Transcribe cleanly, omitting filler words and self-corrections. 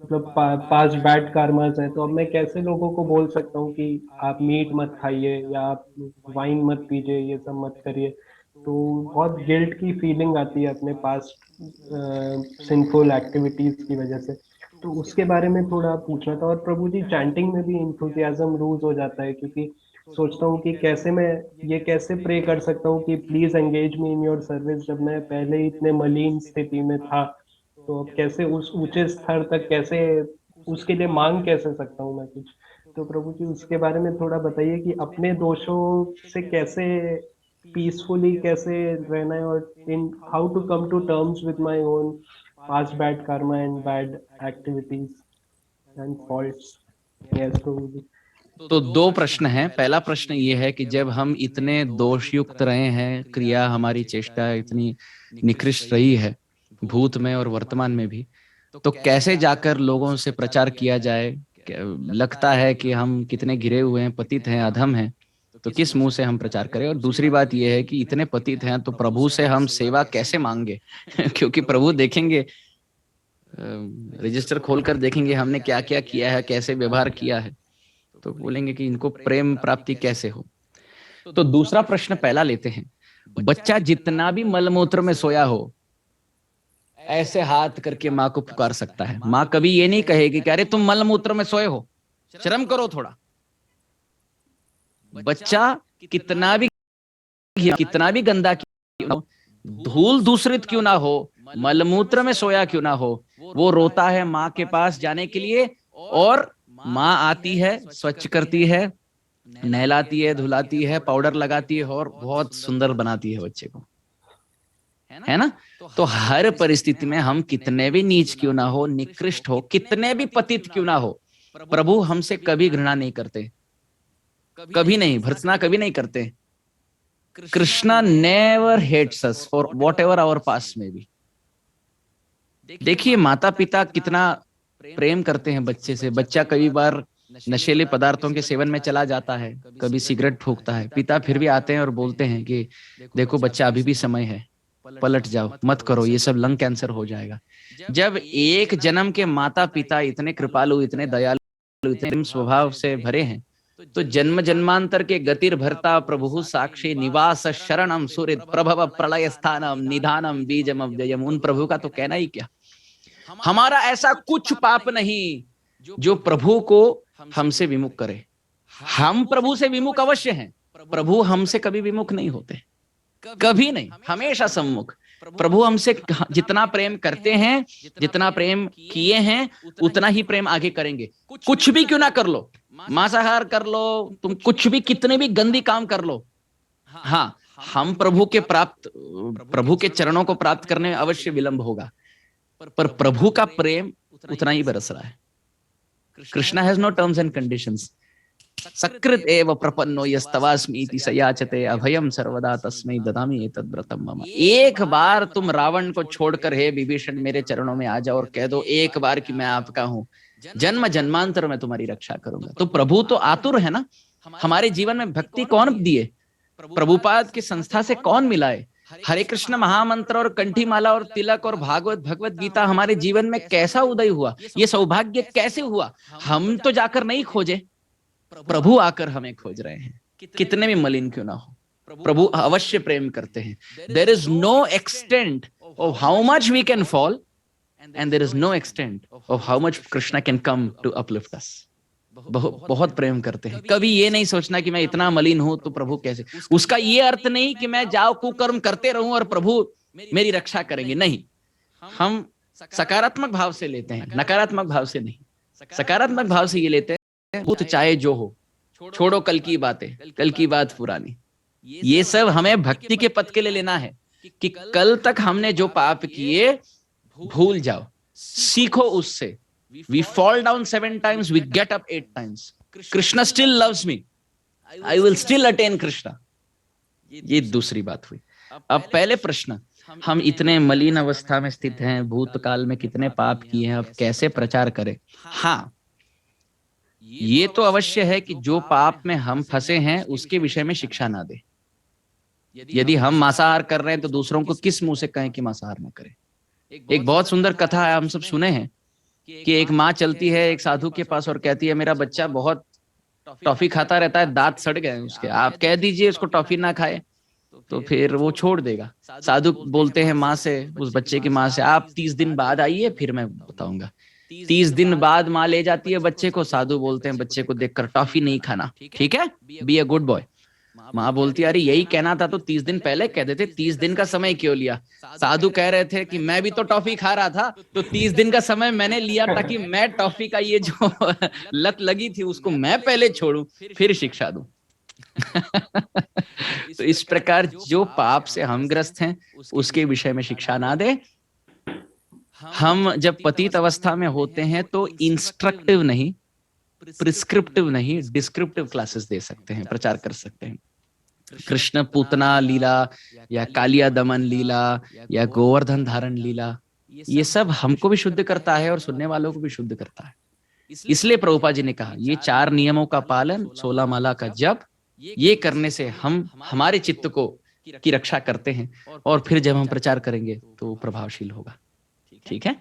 मतलब पांच बैड कार्मास है, तो अब मैं कैसे लोगों को बोल सकता हूँ कि आप मीट मत खाइए या आप वाइन मत पीजिए, ये सब मत करिए। तो बहुत गिल्ट की फीलिंग आती है अपने पास्ट सिंफुल एक्टिविटीज की वजह से। तो उसके बारे में थोड़ा पूछना था। और प्रभु जी, चैंटिंग में भी इंथुजियाज्म लूज हो जाता है, क्योंकि सोचता हूँ कि कैसे मैं ये कैसे प्रे कर सकता हूँ कि please engage me in your service, जब मैं पहले ही इतने मलिन स्थिति में था। तो अब कैसे उस ऊंचे स्तर तक कैसे उसके लिए मांग कैसे सकता हूँ मैं कुछ। तो प्रभु जी, उसके बारे में थोड़ा बताइए कि अपने दोषों से कैसे पीसफुली कैसे रहना है, और in how to come to terms with my own past bad karma and bad activities and faults. Yes प्रभु जी। तो दो प्रश्न हैं। पहला प्रश्न ये है कि जब हम इतने दोषयुक्त रहे हैं, क्रिया हमारी चेष्टा इतनी निकृष्ट रही है भूत में और वर्तमान में भी, तो कैसे जाकर लोगों से प्रचार किया जाए। लगता है कि हम कितने घिरे हुए हैं, पतित हैं, अधम हैं, तो किस मुंह से हम प्रचार करें। और दूसरी बात यह है कि इतने पतित हैं तो प्रभु से हम सेवा कैसे मांगे क्योंकि प्रभु देखेंगे, रजिस्टर खोलकर देखेंगे हमने क्या क्या किया है, कैसे व्यवहार किया है, तो बोलेंगे कि इनको प्रेम प्राप्ति कैसे हो। तो दूसरा प्रश्न पहला लेते हैं। बच्चा जितना भी मलमूत्र में सोया हो, ऐसे हाथ करके माँ को पुकार सकता है। माँ कभी ये नहीं कहेगी कि अरे तुम मलमूत्र में सोए हो, शर्म करो थोड़ा। बच्चा कितना भी गंदा क्यों ना हो, धूल दूषित क्यों ना हो, मलमूत्र में सोया क्यों ना हो, वो रोता है माँ के पास जाने के लिए। और माँ आती है, स्वच्छ करती है, नहलाती है, धुलाती है, पाउडर लगाती है और बहुत सुंदर बनाती है बच्चे को, है ना। तो हर परिस्थिति में हम कितने भी नीच क्यों ना हो, निकृष्ट हो, कितने भी पतित क्यों ना हो, प्रभु हमसे कभी घृणा नहीं करते, कभी नहीं, भर्त्सना कभी नहीं करते। Krishna never hates us for whatever our past में भी। देखिए माता पिता कितना प्रेम करते हैं बच्चे से। बच्चा कई बार नशीले पदार्थों के सेवन में चला जाता है, कभी सिगरेट फूकता है, पिता फिर भी आते हैं और बोलते हैं कि देखो बच्चा, अभी भी समय है, पलट जाओ, मत करो, ये सब लंग कैंसर हो जाएगा। जब एक जन्म के माता पिता इतने कृपालु, इतने दयालु, इतने स्वभाव से भरे हैं, तो जन्म जन्मांतर के गतिर भरता प्रभु साक्षी निवास शरणम सूर्य प्रभव प्रलय स्थानम निधानम बीजम अव्ययम, उन प्रभु का तो कहना ही क्या। हमारा ऐसा कुछ पाप नहीं जो प्रभु को हमसे विमुख करे। हम प्रभु से विमुख अवश्य हैं, प्रभु हमसे कभी विमुख नहीं होते, कभी नहीं, हमेशा सम्मुख। प्रभु हमसे जितना प्रेम करते हैं, जितना प्रेम किए हैं, उतना ही प्रेम आगे करेंगे। कुछ भी क्यों ना कर लो, मांसाहार कर लो, तुम कुछ भी, कितने भी गंदी काम कर लो, हाँ, हम प्रभु के चरणों को प्राप्त करने में अवश्य विलंब होगा, पर प्रभु का प्रेम उतना ही बरस रहा है। Krishna has no terms and conditions. सकृत एव प्रपन्नो यस्तवास्मीति सयाचते अभयम सर्वदा तस्मै ददामि एतद्व्रतम मम। एक बार तुम रावण को छोड़कर हे विभीषण मेरे चरणों में आ जाओ और कह दो एक बार कि मैं आपका हूं, जन्म जन्मांतर में तुम्हारी रक्षा करूंगा। तो प्रभु तो आतुर है ना। हमारे जीवन में भक्ति कौन दिए, प्रभुपाद की संस्था से कौन मिलाए। हरे कृष्ण महामंत्र और कंठी माला और तिलक और भागवत भगवत गीता हमारे जीवन में कैसा उदय हुआ, ये सौभाग्य कैसे हुआ। हम तो जाकर नहीं खोजे, प्रभु आकर हमें खोज रहे हैं, कितने भी मलिन क्यों ना हो। प्रभु अवश्य प्रेम करते हैं। There is no extent of how much we can fall and there is no extent of how much Krishna can come to uplift us. बहुत प्रेम करते हैं। कभी ये नहीं सोचना कि मैं इतना मलिन हूं तो प्रभु कैसे। उसका ये अर्थ नहीं कि मैं जाओ कुकर्म करते रहूं और प्रभु मेरी रक्षा करेंगे, नहीं। हम सकारात्मक भाव से लेते हैं, नकारात्मक भाव से नहीं। सकारात्मक भाव से ये लेते हैं, भूत चाहे जो हो, छोड़ो कल की बातें, कल की बात पुरानी। ये सब हमें भक्ति के पथ के लिए लेना है कि कल तक हमने जो पाप किए भूल जाओ, सीखो उससे। We fall down 7 times, we get up 8 times. Krishna still loves me. I will still attain Krishna. ये दूसरी बात हुई। अब पहले प्रश्न, हम इतने मलिन अवस्था में स्थित हैं, भूतकाल में कितने पाप किए हैं, अब कैसे प्रचार करें। हाँ, ये तो अवश्य है कि जो पाप में हम फंसे हैं उसके विषय में शिक्षा ना दे। यदि हम मांसाहार कर रहे हैं तो दूसरों को किस मुंह से कहें कि मांसाहार न करें। एक बहुत सुंदर कथा है, हम सब सुने हैं। कि एक माँ चलती है एक साधु के पास और कहती है मेरा बच्चा बहुत टॉफी खाता रहता है, दांत सड़ गए हैं उसके, आप कह दीजिए उसको टॉफी ना खाए तो फिर वो छोड़ देगा। साधु बोलते हैं माँ से, उस बच्चे की माँ से, आप 30 दिन बाद आइए फिर मैं बताऊंगा। 30 दिन बाद माँ ले जाती है बच्चे को, साधु बोलते हैं बच्चे को देखकर टॉफी नहीं खाना, ठीक है, बी अ गुड बॉय। माँ बोलती है अरे यही कहना था तो 30 दिन पहले कह देते, 30 दिन का समय क्यों लिया? साधु कह रहे थे कि मैं भी तो टॉफी खा रहा था, तो 30 दिन का समय मैंने लिया ताकि मैं टॉफी का ये जो लत लगी थी उसको मैं पहले छोड़ू फिर शिक्षा दूं। तो इस प्रकार जो पाप से हम ग्रस्त हैं उसके विषय में शिक्षा ना दे। हम जब पतित अवस्था में होते हैं तो इंस्ट्रक्टिव नहीं, प्रिस्क्रिप्टिव नहीं, डिस्क्रिप्टिव क्लासेस दे सकते हैं, प्रचार कर सकते हैं। कृष्ण पूतना लीला या कालिया दमन लीला या गोवर्धन धारण लीला, ये सब हमको भी शुद्ध करता है और सुनने वालों को भी शुद्ध करता है। इसलिए प्रभुपाद जी ने कहा ये 4 नियमों का पालन, 16 माला का जप, ये करने से हम हमारे चित्त को की रक्षा करते हैं और फिर जब हम प्रचार करेंगे तो प्रभावशील होगा। ठीक है।